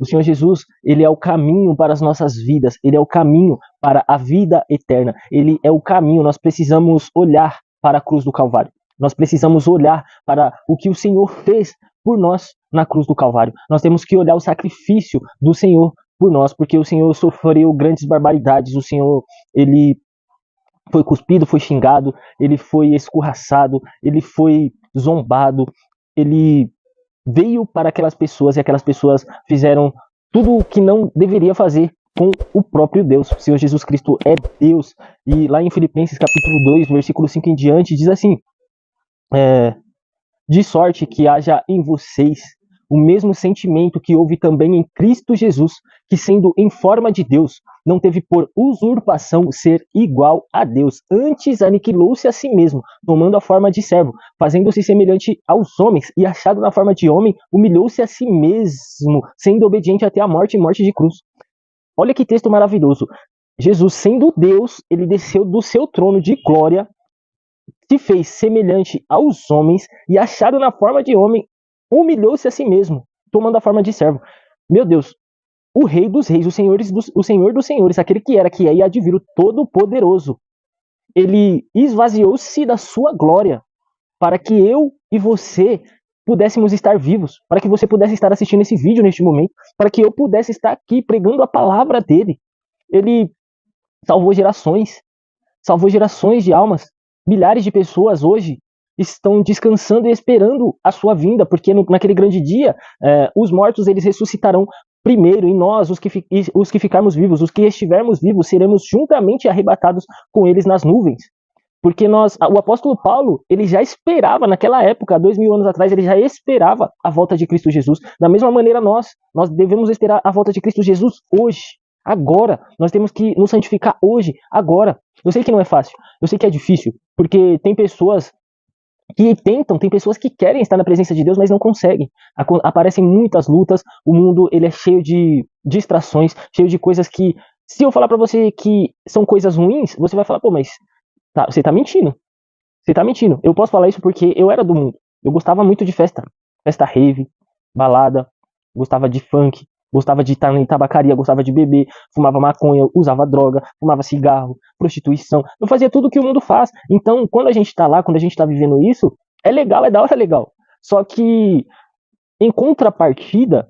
O Senhor Jesus, ele é o caminho para as nossas vidas, ele é o caminho para a vida eterna, ele é o caminho. Nós precisamos olhar para a cruz do Calvário, nós precisamos olhar para o que o Senhor fez por nós na cruz do Calvário. Nós temos que olhar o sacrifício do Senhor por nós, porque o Senhor sofreu grandes barbaridades, o Senhor, ele foi cuspido, foi xingado, ele foi escorraçado, ele foi zombado, ele veio para aquelas pessoas e aquelas pessoas fizeram tudo o que não deveria fazer com o próprio Deus. O Senhor Jesus Cristo é Deus. E lá em Filipenses capítulo 2, versículo 5 em diante, diz assim: de sorte que haja em vocês o mesmo sentimento que houve também em Cristo Jesus, que sendo em forma de Deus, não teve por usurpação ser igual a Deus. Antes aniquilou-se a si mesmo, tomando a forma de servo, fazendo-se semelhante aos homens, e achado na forma de homem, humilhou-se a si mesmo, sendo obediente até a morte e morte de cruz. Olha que texto maravilhoso. Jesus, sendo Deus, ele desceu do seu trono de glória, se fez semelhante aos homens, e achado na forma de homem, humilhou-se a si mesmo, tomando a forma de servo. Meu Deus, o Rei dos Reis, o Senhor dos Senhores, aquele que era, que é e há de vir, o Todo-Poderoso, ele esvaziou-se da sua glória para que eu e você pudéssemos estar vivos, para que você pudesse estar assistindo esse vídeo neste momento, para que eu pudesse estar aqui pregando a palavra dele. Ele salvou gerações de almas. Milhares de pessoas hoje estão descansando e esperando a sua vinda, porque naquele grande dia, os mortos eles ressuscitarão primeiro, e nós, os que ficarmos vivos, os que estivermos vivos, seremos juntamente arrebatados com eles nas nuvens. Porque o apóstolo Paulo, ele já esperava naquela época, 2000 anos atrás, ele já esperava a volta de Cristo Jesus. Da mesma maneira nós devemos esperar a volta de Cristo Jesus hoje, agora. Nós temos que nos santificar hoje, agora. Eu sei que não é fácil, eu sei que é difícil, porque tem pessoas que tentam, tem pessoas que querem estar na presença de Deus, mas não conseguem. Aparecem muitas lutas, o mundo ele é cheio de distrações, cheio de coisas que, se eu falar para você que são coisas ruins, você vai falar, pô, mas você tá mentindo. Você tá mentindo. Eu posso falar isso porque eu era do mundo. Eu gostava muito de festa rave, balada, gostava de funk, gostava de estar em tabacaria, gostava de beber, fumava maconha, usava droga, fumava cigarro, prostituição. Eu fazia tudo que o mundo faz. Então, quando a gente tá lá, quando a gente tá vivendo isso, é legal, é da hora legal. Só que, em contrapartida,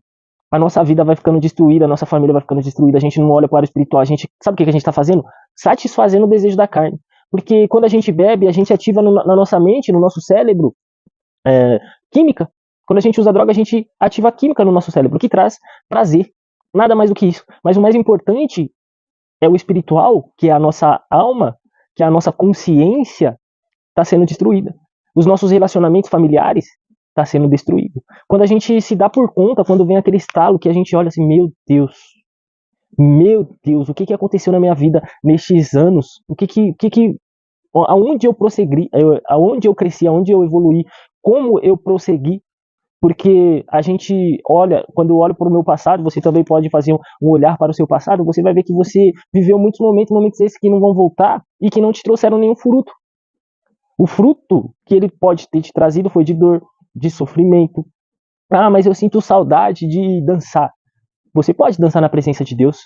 a nossa vida vai ficando destruída, a nossa família vai ficando destruída, a gente não olha para o espiritual, a gente sabe o que a gente tá fazendo? Satisfazendo o desejo da carne. Porque quando a gente bebe, a gente ativa na nossa mente, no nosso cérebro, química. Quando a gente usa droga, a gente ativa a química no nosso cérebro, que traz prazer. Nada mais do que isso. Mas o mais importante é o espiritual, que é a nossa alma, que é a nossa consciência, está sendo destruída. Os nossos relacionamentos familiares está sendo destruído. Quando a gente se dá por conta, quando vem aquele estalo que a gente olha assim, meu Deus, o que aconteceu na minha vida nestes anos? Aonde eu prossegui, aonde eu cresci, aonde eu evoluí, como eu prossegui? Porque a gente olha, quando eu olho para o meu passado, você também pode fazer um olhar para o seu passado, você vai ver que você viveu muitos momentos esses que não vão voltar e que não te trouxeram nenhum fruto. O fruto que ele pode ter te trazido foi de dor, de sofrimento. Ah, mas eu sinto saudade de dançar. Você pode dançar na presença de Deus.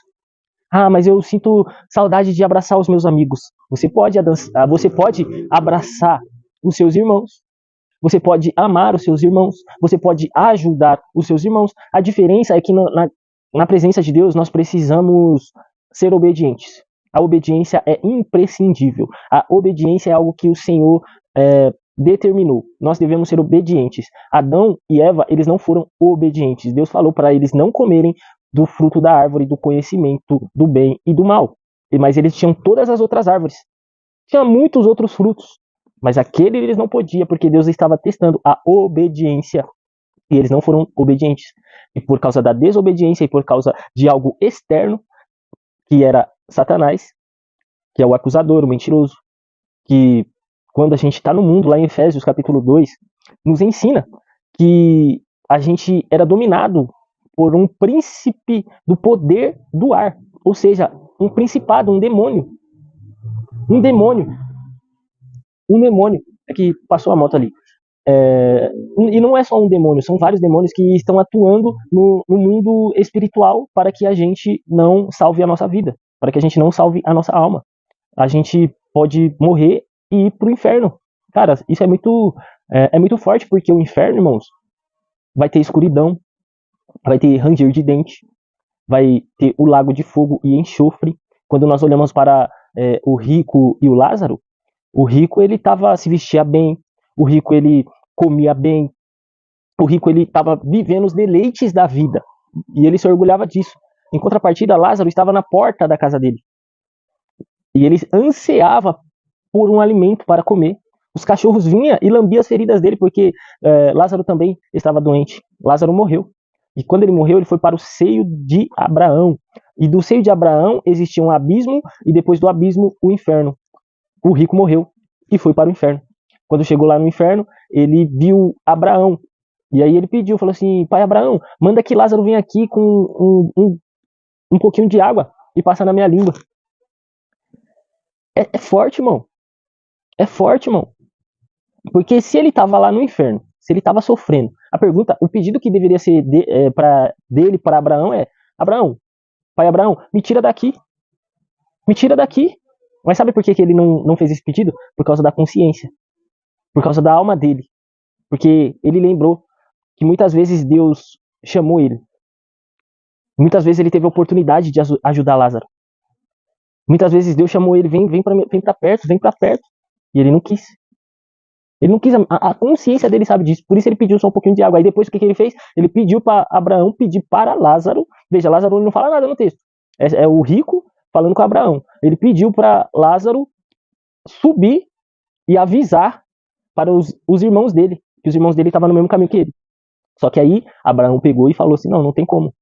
Ah, mas eu sinto saudade de abraçar os meus amigos. Você pode abraçar os seus irmãos. Você pode amar os seus irmãos. Você pode ajudar os seus irmãos. A diferença é que na presença de Deus nós precisamos ser obedientes. A obediência é imprescindível. A obediência é algo que o Senhor determinou. Nós devemos ser obedientes. Adão e Eva, eles não foram obedientes. Deus falou para eles não comerem do fruto da árvore do conhecimento do bem e do mal. Mas eles tinham todas as outras árvores. Tinha muitos outros frutos. Mas aquele eles não podiam, porque Deus estava testando a obediência. E eles não foram obedientes. E por causa da desobediência e por causa de algo externo, que era Satanás, que é o acusador, o mentiroso, que quando a gente está no mundo, lá em Efésios capítulo 2, nos ensina que a gente era dominado por um príncipe do poder do ar, ou seja, um principado, um demônio. Um demônio. É que passou a moto ali. E não é só um demônio, são vários demônios que estão atuando no mundo espiritual para que a gente não salve a nossa vida, para que a gente não salve a nossa alma. A gente pode morrer e ir pro inferno. Cara, isso é muito forte, porque o inferno, irmãos, vai ter escuridão, vai ter ranger de dente, vai ter o lago de fogo e enxofre. Quando nós olhamos para o rico e o Lázaro, o rico ele se vestia bem, o rico ele comia bem, o rico ele estava vivendo os deleites da vida e ele se orgulhava disso. Em contrapartida, Lázaro estava na porta da casa dele e ele ansiava por um alimento para comer. Os cachorros vinham e lambiam as feridas dele, porque Lázaro também estava doente. Lázaro morreu. E quando ele morreu, ele foi para o seio de Abraão. E do seio de Abraão existia um abismo, e depois do abismo, o inferno. O rico morreu e foi para o inferno. Quando chegou lá no inferno, ele viu Abraão. E aí ele pediu, falou assim: pai Abraão, manda que Lázaro venha aqui com um pouquinho de água e passar na minha língua. É forte, irmão. É forte, irmão. Porque se ele estava lá no inferno, se ele estava sofrendo, o pedido que deveria ser dele para Abraão é: Abraão, pai Abraão, me tira daqui. Me tira daqui. Mas sabe por que ele não fez esse pedido? Por causa da consciência. Por causa da alma dele. Porque ele lembrou que muitas vezes Deus chamou ele. Muitas vezes ele teve a oportunidade de ajudar Lázaro. Muitas vezes Deus chamou ele: vem para perto, vem para perto. E ele não quis. Ele não quis, a consciência dele sabe disso, por isso ele pediu só um pouquinho de água. Aí depois o que ele fez? Ele pediu para Abraão pedir para Lázaro. Veja, Lázaro não fala nada no texto. É o rico falando com Abraão. Ele pediu para Lázaro subir e avisar para os irmãos dele, que os irmãos dele estavam no mesmo caminho que ele. Só que aí Abraão pegou e falou assim: não tem como.